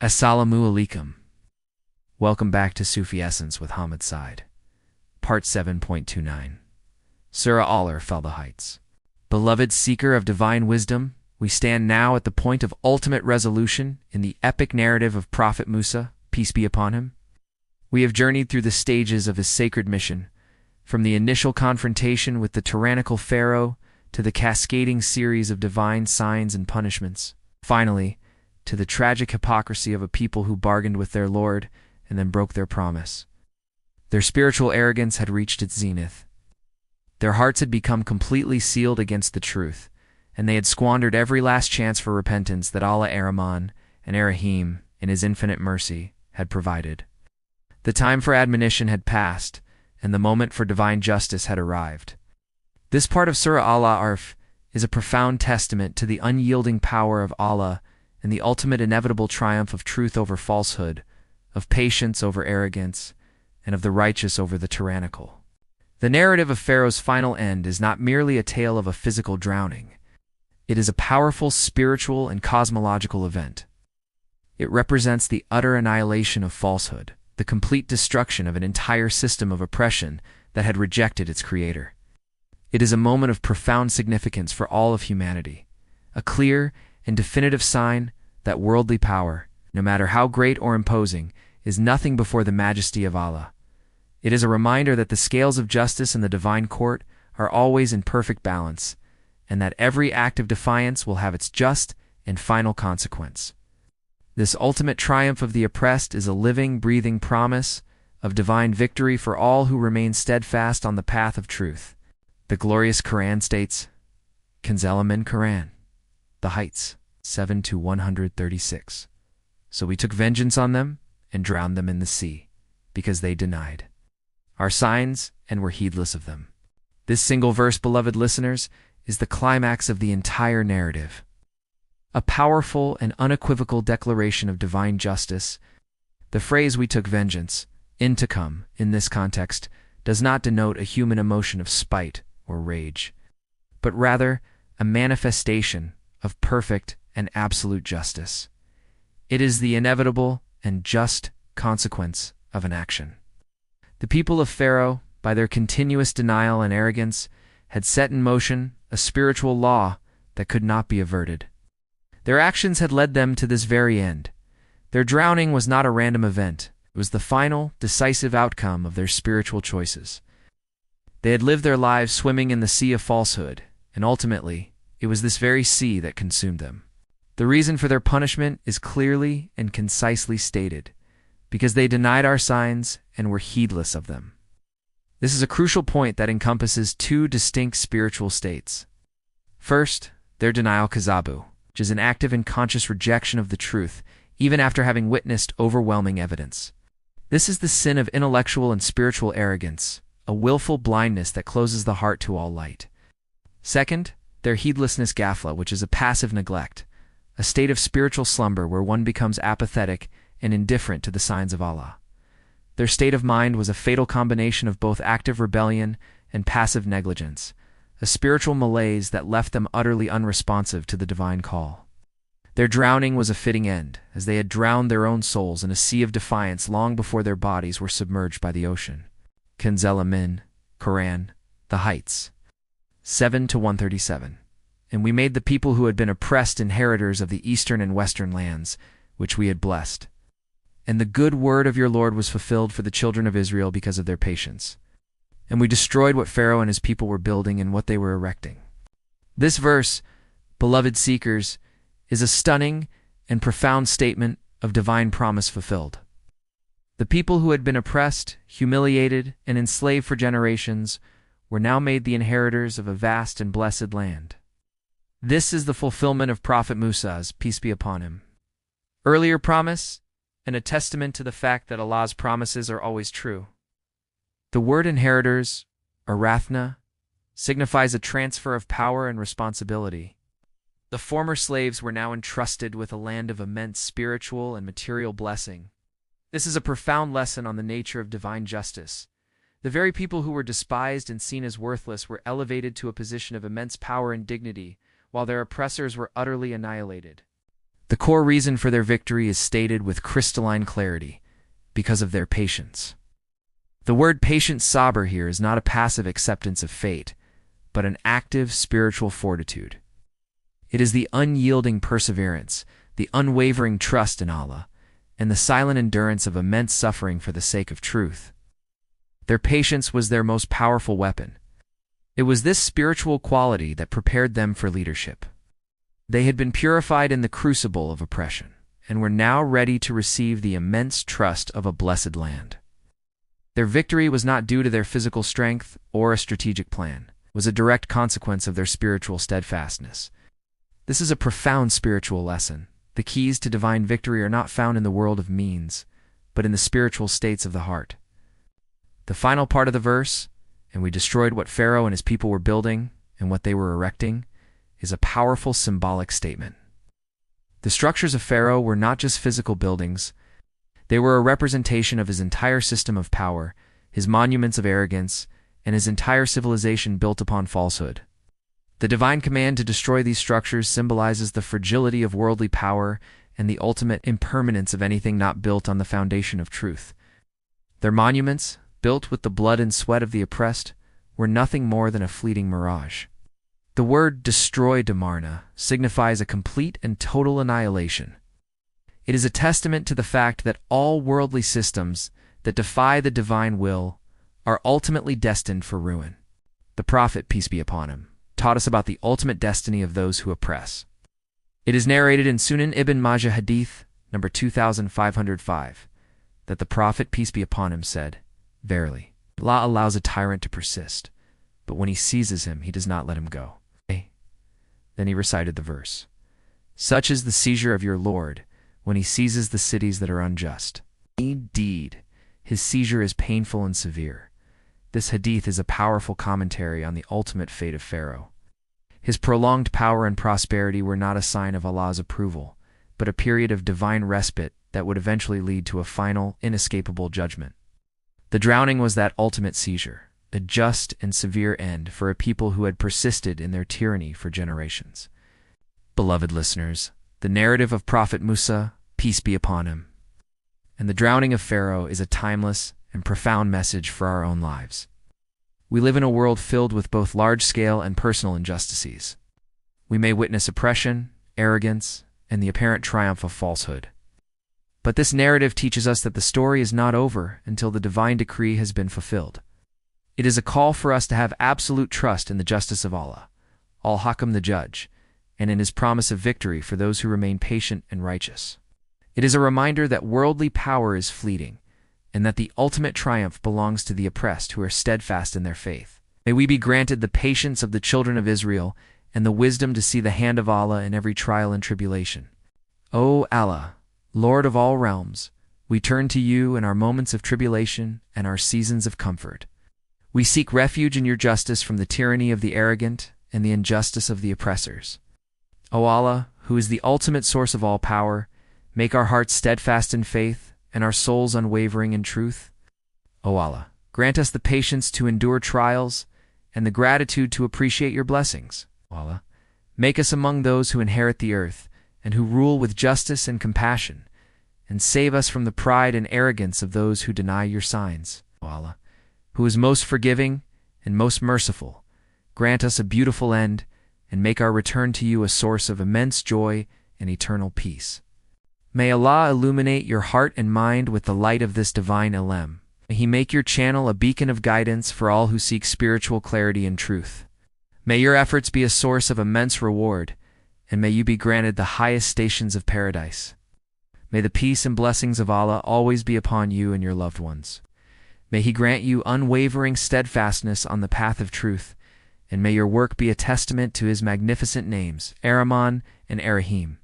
Assalamu alaikum. Welcome back to Sufi Essence with Hammad Syed. Part 7.29. Surah Al-A'raf, the Heights. Beloved seeker of divine wisdom, we stand now at the point of ultimate resolution in the epic narrative of Prophet Musa, peace be upon him. We have journeyed through the stages of his sacred mission, from the initial confrontation with the tyrannical Pharaoh to the cascading series of divine signs and punishments. Finally, to the tragic hypocrisy of a people who bargained with their Lord and then broke their promise. Their spiritual arrogance had reached its zenith. Their hearts had become completely sealed against the truth, and they had squandered every last chance for repentance that Allah Ar-Rahman and Ar-Rahim, in His infinite mercy, had provided. The time for admonition had passed, and the moment for divine justice had arrived. This part of Surah Al-A'raf is a profound testament to the unyielding power of Allah and the ultimate inevitable triumph of truth over falsehood, of patience over arrogance, and of the righteous over the tyrannical. The narrative of Pharaoh's final end is not merely a tale of a physical drowning. It is a powerful spiritual and cosmological event. It represents the utter annihilation of falsehood, the complete destruction of an entire system of oppression that had rejected its creator. It is a moment of profound significance for all of humanity, a clear and definitive sign that worldly power, no matter how great or imposing, is nothing before the majesty of Allah. It is a reminder that the scales of justice in the divine court are always in perfect balance, and that every act of defiance will have its just and final consequence. This ultimate triumph of the oppressed is a living, breathing promise of divine victory for all who remain steadfast on the path of truth. The glorious Quran states, Kanzala min Quran, the heights, 7-136. So we took vengeance on them and drowned them in the sea, because they denied our signs and were heedless of them. This single verse, beloved listeners, is the climax of the entire narrative. A powerful and unequivocal declaration of divine justice. The phrase "we took vengeance," intikam, in this context, does not denote a human emotion of spite or rage, but rather a manifestation of perfect and absolute justice. It is the inevitable and just consequence of an action. The people of Pharaoh, by their continuous denial and arrogance, had set in motion a spiritual law that could not be averted. Their actions had led them to this very end. Their drowning was not a random event. It was the final, decisive outcome of their spiritual choices. They had lived their lives swimming in the sea of falsehood, and ultimately, it was this very sea that consumed them. The reason for their punishment is clearly and concisely stated, because they denied our signs and were heedless of them. This is a crucial point that encompasses two distinct spiritual states. First, their denial kazabu, which is an active and conscious rejection of the truth, even after having witnessed overwhelming evidence. This is the sin of intellectual and spiritual arrogance, a willful blindness that closes the heart to all light. Second, their heedlessness gafla, which is a passive neglect, a state of spiritual slumber where one becomes apathetic and indifferent to the signs of Allah. Their state of mind was a fatal combination of both active rebellion and passive negligence, a spiritual malaise that left them utterly unresponsive to the divine call. Their drowning was a fitting end, as they had drowned their own souls in a sea of defiance long before their bodies were submerged by the ocean. Kanzala min Quran, the heights, 7-137. And we made the people who had been oppressed inheritors of the eastern and western lands, which we had blessed. And the good word of your Lord was fulfilled for the children of Israel because of their patience. And we destroyed what Pharaoh and his people were building and what they were erecting. This verse, beloved seekers, is a stunning and profound statement of divine promise fulfilled. The people who had been oppressed, humiliated, and enslaved for generations were now made the inheritors of a vast and blessed land. This is the fulfillment of Prophet Musa's, peace be upon him, earlier promise, and a testament to the fact that Allah's promises are always true. The word inheritors, or rathna, signifies a transfer of power and responsibility. The former slaves were now entrusted with a land of immense spiritual and material blessing. This is a profound lesson on the nature of divine justice. The very people who were despised and seen as worthless were elevated to a position of immense power and dignity, while their oppressors were utterly annihilated. The core reason for their victory is stated with crystalline clarity: because of their patience. The word patient sabr here is not a passive acceptance of fate, but an active spiritual fortitude. It is the unyielding perseverance, the unwavering trust in Allah, and the silent endurance of immense suffering for the sake of truth. Their patience was their most powerful weapon. It was this spiritual quality that prepared them for leadership. They had been purified in the crucible of oppression, and were now ready to receive the immense trust of a blessed land. Their victory was not due to their physical strength or a strategic plan. It was a direct consequence of their spiritual steadfastness. This is a profound spiritual lesson. The keys to divine victory are not found in the world of means, but in the spiritual states of the heart. The final part of the verse, "And we destroyed what Pharaoh and his people were building and what they were erecting," is a powerful symbolic statement. The structures of Pharaoh were not just physical buildings. They were a representation of his entire system of power, his monuments of arrogance, and his entire civilization built upon falsehood. The divine command to destroy these structures symbolizes the fragility of worldly power and the ultimate impermanence of anything not built on the foundation of truth. Their monuments, built with the blood and sweat of the oppressed, were nothing more than a fleeting mirage. The word destroy damarna signifies a complete and total annihilation. It is a testament to the fact that all worldly systems that defy the divine will are ultimately destined for ruin. The Prophet, peace be upon him, taught us about the ultimate destiny of those who oppress. It is narrated in Sunan Ibn Majah Hadith, number 2505, that the Prophet, peace be upon him, said, "Verily, Allah allows a tyrant to persist, but when he seizes him, he does not let him go." Then he recited the verse, "Such is the seizure of your Lord when he seizes the cities that are unjust. Indeed, his seizure is painful and severe." This hadith is a powerful commentary on the ultimate fate of Pharaoh. His prolonged power and prosperity were not a sign of Allah's approval, but a period of divine respite that would eventually lead to a final, inescapable judgment. The drowning was that ultimate seizure, a just and severe end for a people who had persisted in their tyranny for generations. Beloved listeners, the narrative of Prophet Musa, peace be upon him, and the drowning of Pharaoh is a timeless and profound message for our own lives. We live in a world filled with both large-scale and personal injustices. We may witness oppression, arrogance, and the apparent triumph of falsehood. But this narrative teaches us that the story is not over until the divine decree has been fulfilled. It is a call for us to have absolute trust in the justice of Allah, Al-Hakam the Judge, and in his promise of victory for those who remain patient and righteous. It is a reminder that worldly power is fleeting, and that the ultimate triumph belongs to the oppressed who are steadfast in their faith. May we be granted the patience of the children of Israel and the wisdom to see the hand of Allah in every trial and tribulation. O Allah, Lord of all realms, we turn to you in our moments of tribulation and our seasons of comfort. We seek refuge in your justice from the tyranny of the arrogant and the injustice of the oppressors. O Allah, who is the ultimate source of all power, make our hearts steadfast in faith and our souls unwavering in truth. O Allah, grant us the patience to endure trials and the gratitude to appreciate your blessings. O Allah, make us among those who inherit the earth and who rule with justice and compassion, and save us from the pride and arrogance of those who deny your signs. O Allah, who is most forgiving and most merciful, grant us a beautiful end and make our return to you a source of immense joy and eternal peace. May Allah illuminate your heart and mind with the light of this divine ilm. May He make your channel a beacon of guidance for all who seek spiritual clarity and truth. May your efforts be a source of immense reward, and may you be granted the highest stations of paradise. May the peace and blessings of Allah always be upon you and your loved ones. May He grant you unwavering steadfastness on the path of truth, and may your work be a testament to His magnificent names, Ar-Rahman and Ar-Rahim.